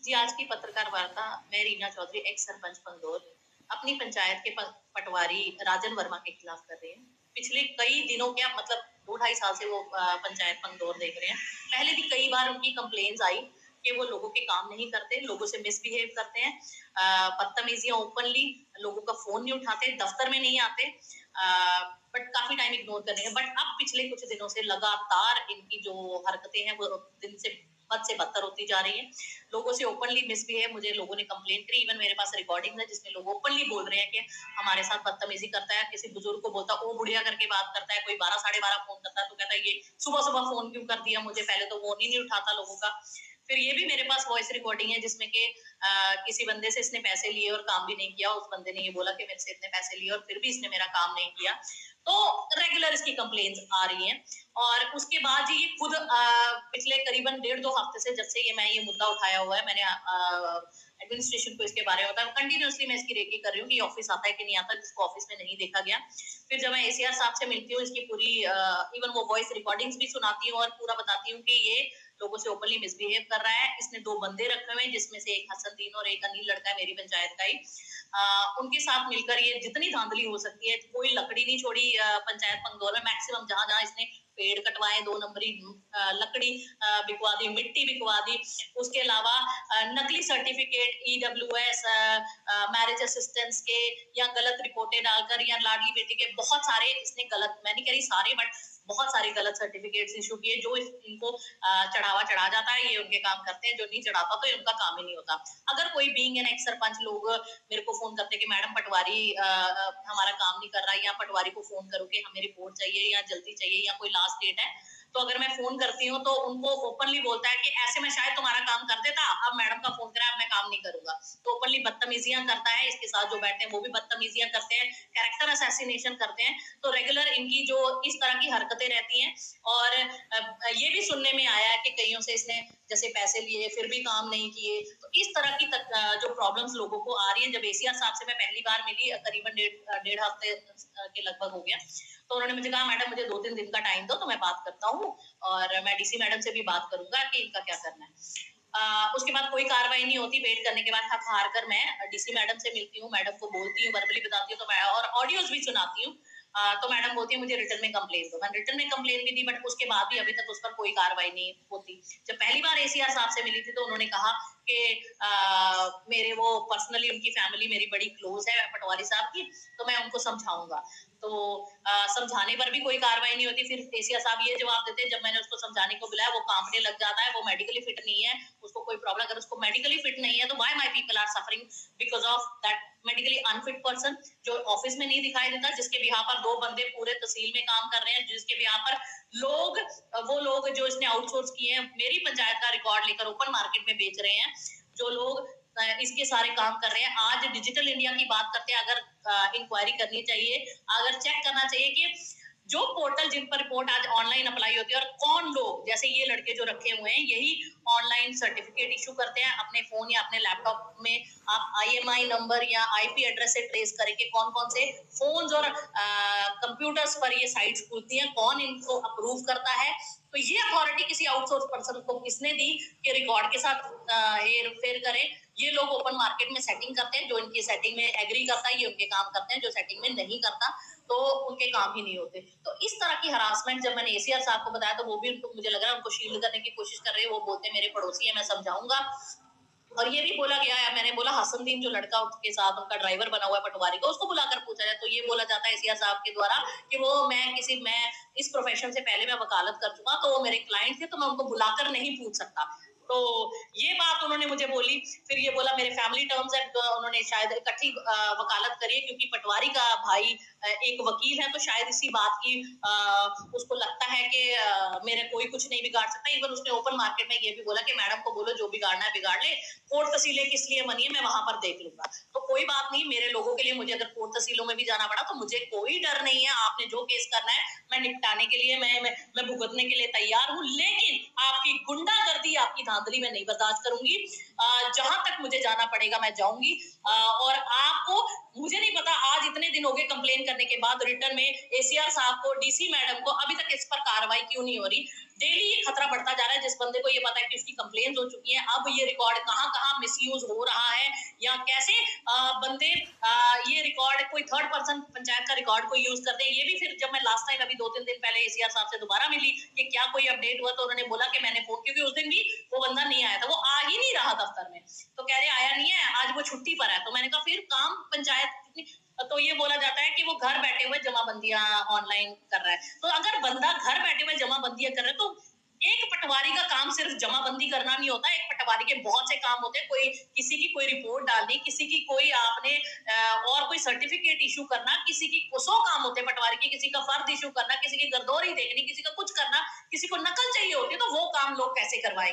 जी, आज की पत्रकार वार्ता मैं रीना चौधरी एक्स सरपंच पंदौर अपनी पंचायत के पटवारी राजन वर्मा के खिलाफ कर रही हूँ। पिछले कई दिनों क्या मतलब 2 ढाई साल से वो पंचायत पंदौर देख रहे हैं। पहले भी कई बार उनकी कंप्लेंट्स आई कि वो लोगों के काम नहीं करते, लोगों से मिसबिहेव करते हैं, बदतमीजियाँ ओपनली, लोगों का फ़ोन नहीं उठाते, दफ्तर में नहीं आते, बट काफ़ी टाइम इग्नोर कर रहे हैं। बट अब पिछले कुछ दिनों से लगातार इनकी जो हरकतें हैं वो दिन से बद से बदतर होती जा रही हैं। लोगों से ओपनली मिसबिहेव, मुझे लोगों ने कंप्लेंट करी, इवन मेरे पास रिकॉर्डिंग है जिसमें लोग ओपनली बोल रहे हैं कि हमारे साथ बदतमीजी करता है, किसी बुजुर्ग को बोलता है ओ बुढ़िया करके बात करता है, कोई 12 साढ़े 12 फोन करता है तो कहता है ये सुबह सुबह फोन क्यों कर दिया मुझे, पहले तो फोन ही नहीं उठाता लोगों का। फिर ये भी मेरे पास वॉइस रिकॉर्डिंग है जिसमें कि किसी बंदे से इसने पैसे लिए और काम भी नहीं किया, उस बंदे ने ये बोला कि मेरे से इतने पैसे लिए और फिर भी इसने मेरा काम नहीं किया। तो रेगुलर इसकी कंप्लेंट्स आ रही हैं। और उसके बाद ये खुद पिछले करीबन 1.5-2 हफ्ते से जब से ये मुद्दा उठाया हुआ है, मैंने एडमिनिस्ट्रेशन को इसके बारे में बताया, कंटिन्यूअसली मैं इसकी रेकी कर रही हूँ कि ऑफिस आता है कि नहीं आता, जिसको ऑफिस में नहीं देखा गया। फिर जब मैं एसीआर साहब से मिलती हूँ, इसकी पूरी इवन वो वॉइस रिकॉर्डिंग्स भी सुनाती हूँ और पूरा बताती हूँ कि ये लोगों से ओपनली मिसबिहेव कर रहा है। इसने 2 बंदे रखे हुए हैं जिसमें से एक हसनदीन और एक अनिल लड़का है मेरी पंचायत का ही। उनके साथ मिलकर ये जितनी धांधली हो सकती है, कोई लकड़ी नहीं छोड़ी पंचायत पंगदौर में। मैक्सिमम जहां जहां इसने पेड़ कटवाए, 2 नंबरी लकड़ी बिकवा दी, मिट्टी बिकवा दी। उसके अलावा नकली सर्टिफिकेट, ईडब्ल्यूएस, मैरिज असिस्टेंस के या गलत रिपोर्टें डालकर या लाडली बेटी के बहुत सारे इसने गलत, मैं नहीं कह रही सारे, बट बहुत सारे गलत सर्टिफिकेट्स इशू किए जो इनको चढ़ावा चढ़ा जाता है। ये उनके काम करते हैं, जो नहीं चढ़ाता तो इनका काम ही नहीं होता। अगर कोई बीइंग एन एक्स सरपंच लोग मेरे को फोन करते कि मैडम पटवारी हमारा काम नहीं कर रहा है, या पटवारी को फोन करो कि हमें रिपोर्ट चाहिए या जल्दी चाहिए या कोई लास्ट डेट है, तो अगर मैं फोन करती हूँ तो उनको ओपनली बोलता है कि ऐसे में शायद तुम्हारा काम कर देता, अब मैडम का फोन करा, अब मैं काम नहीं करूंगा। तो ओपनली बदतमीजियां करता है, इसके साथ जो बैठे हैं वो भी बदतमीजियां करते हैं, कैरेक्टर असैसिनेशन करते हैं। तो रेगुलर इनकी जो इस तरह की हरकतें रहती हैं। और ये भी सुनने में आया है कि कईयों से इसने जैसे पैसे लिए फिर भी काम नहीं किए। तो इस तरह की जो प्रॉब्लम्स लोगों को आ रही हैं। जब एसीआर साहब से मैं पहली बार मिली, करीबन डेढ़ हफ्ते के लगभग हो गया, तो उन्होंने मुझे कहा मैडम मुझे 2-3 दिन का टाइम दो तो मैं बात करता हूँ और मैं डीसी मैडम से भी बात करूंगा कि इनका क्या करना है। उसके बाद कोई कार्रवाई नहीं होती। वेट करने के बाद थक हार कर मैं डीसी मैडम से मिलती हूँ, मैडम को बोलती हूँ, वर्बली बताती हूँ, तो मैं और ऑडियोज भी सुनाती हूँ। तो मैडम बोलती है मुझे रिटर्न में कंप्लेन दो। मैंने रिटर्न में कंप्लेन भी दी, बट उसके बाद भी अभी तक उस पर कोई कार्रवाई नहीं होती। जब पहली बार एसीआर साहब से मिली थी तो उन्होंने कहा कि मेरे वो पर्सनली उनकी फैमिली मेरी बड़ी क्लोज है पटवारी साहब की, तो मैं उनको समझाऊंगा। तो समझाने पर भी कोई कार्रवाई नहीं होती। फिर एसीआर साहब ये जवाब देते हैं, जब मैंने उसको समझाने को बुलाया वो कांपने लग जाता है, वो मेडिकली फिट नहीं है, उसको कोई प्रॉब्लम, अगर उसको मेडिकली फिट नहीं है तो why my people are suffering because of that medically unfit person, जो ऑफिस में नहीं दिखाई देता, जिसके बिहार पर 2 बंदे पूरे तहसील में काम कर रहे हैं, जिसके बिहार पर लोग, वो लोग जो इसने आउटसोर्स किए हैं, मेरी पंचायत का रिकॉर्ड लेकर ओपन मार्केट में बेच रहे हैं, जो लोग इसके सारे काम कर रहे हैं। आज डिजिटल इंडिया की बात करते हैं, अगर इंक्वायरी करनी चाहिए, अगर चेक करना चाहिए कि जो पोर्टल जिन पर रिपोर्ट आज ऑनलाइन अप्लाई होती है और कौन लोग, जैसे ये लड़के जो रखे हुए हैं, यही ऑनलाइन सर्टिफिकेट इशू करते हैं अपने फोन या अपने लैपटॉप में। आप आईएमआई नंबर या आईपी एड्रेस से ट्रेस करेंगे कौन कौन से फोन्स और कंप्यूटर्स पर ये साइट्स खुलती हैं, कौन इनको अप्रूव करता है। तो ये अथॉरिटी किसी आउटसोर्स पर्सन को किसने दी कि रिकॉर्ड के साथ हेर फेर करें। ये लोग ओपन मार्केट में सेटिंग करते हैं, जो इनकी सेटिंग में एग्री करता है ये उनके काम करते हैं, जो सेटिंग में नहीं करता तो उनके काम ही नहीं होते। तो इस तरह की हरासमेंट जब मैंने एसीआर साहब को बताया तो वो भी उनको, मुझे लग रहा है उनको शील्ड करने की कोशिश कर रहे हैं। वो बोलते हैं मेरे पड़ोसी है, मैं समझाऊंगा। और ये भी बोला गया है, मैंने बोला हसनदीन जो लड़का उसके साथ उनका ड्राइवर बना हुआ है पटवारी का, उसको बुलाकर पूछा जाए, तो ये बोला जाता है एसीआर साहब के द्वारा कि वो मैं इस प्रोफेशन से पहले मैं वकालत कर चुका, तो वो मेरे क्लाइंट थे तो मैं उनको बुलाकर नहीं पूछ सकता। तो ये बात उन्होंने मुझे बोली। फिर ये बोला मेरे फैमिली टर्म्स है, तो उन्होंने शायद इकट्ठी वकालत करी है, क्योंकि पटवारी का भाई एक वकील है, तो शायद इसी बात की उसको लगता है कि मेरे कोई कुछ नहीं बिगाड़ सकता। इवन उसने ओपन मार्केट में ये भी बोला कि मैडम को बोलो जो बिगाड़ना है बिगाड़ ले, कोर्ट तहसीलें किस लिए बनी है मैं वहां पर देख लूंगा। तो कोई बात नहीं, मेरे लोगों के लिए मुझे अगर कोर्ट तहसीलों में भी जाना पड़ा तो मुझे कोई डर नहीं है। आपने जो केस करना है मैं निपटाने के लिए, मैं भुगतने के लिए तैयार हूँ, लेकिन आपकी गुंडागर्दी, आपकी धांधली मैं नहीं बर्दाश्त करूंगी। जहां तक मुझे जाना पड़ेगा मैं जाऊंगी। और आपको, मुझे नहीं पता आज इतने दिन हो गए कंप्लेन करने के बाद रिटर्न में एसीआर साहब को, डीसी मैडम को अभी तक इस पर कार्रवाई क्यों नहीं हो रही। डेली ये खतरा बढ़ता जा रहा है। जिस बंदे को ये पता है कि उसकी कंप्लेंट हो चुकी है, अब ये रिकॉर्ड कहाँ-कहाँ मिसयूज हो रहा है या कैसे बंदे ये रिकॉर्ड कोई थर्ड पर्सन पंचायत का रिकॉर्ड को यूज करते हैं। ये भी फिर जब मैं लास्ट टाइम अभी 2-3 दिन पहले एसीआर साहब से दोबारा मिली कि क्या कोई अपडेट हुआ, तो उन्होंने बोला कि मैंने फोन, क्योंकि उस दिन भी वो बंदा नहीं आया था, वो आ ही नहीं रहा दफ्तर में, तो कह रहे आया नहीं है, आज वो छुट्टी पर है। तो मैंने कहा फिर काम पंचायत कितनी, तो ये बोला जाता है कि वो घर बैठे हुए जमाबंदियां ऑनलाइन कर रहा है। तो अगर बंदा घर बैठे हुए जमाबंदियां कर रहा है, तो एक पटवारी का काम सिर्फ जमाबंदी करना नहीं होता। एक पटवारी के बहुत से काम होते हैं, कोई किसी की कोई रिपोर्ट डालनी, किसी की कोई आपने और कोई सर्टिफिकेट इशू करना, किसी की 100 काम होते हैं पटवारी के, किसी का फर्द इशू करना, किसी की गर्दौरी देखनी, किसी का कुछ करना, किसी को नकल चाहिए होती है, तो वो काम लोग कैसे करवाए।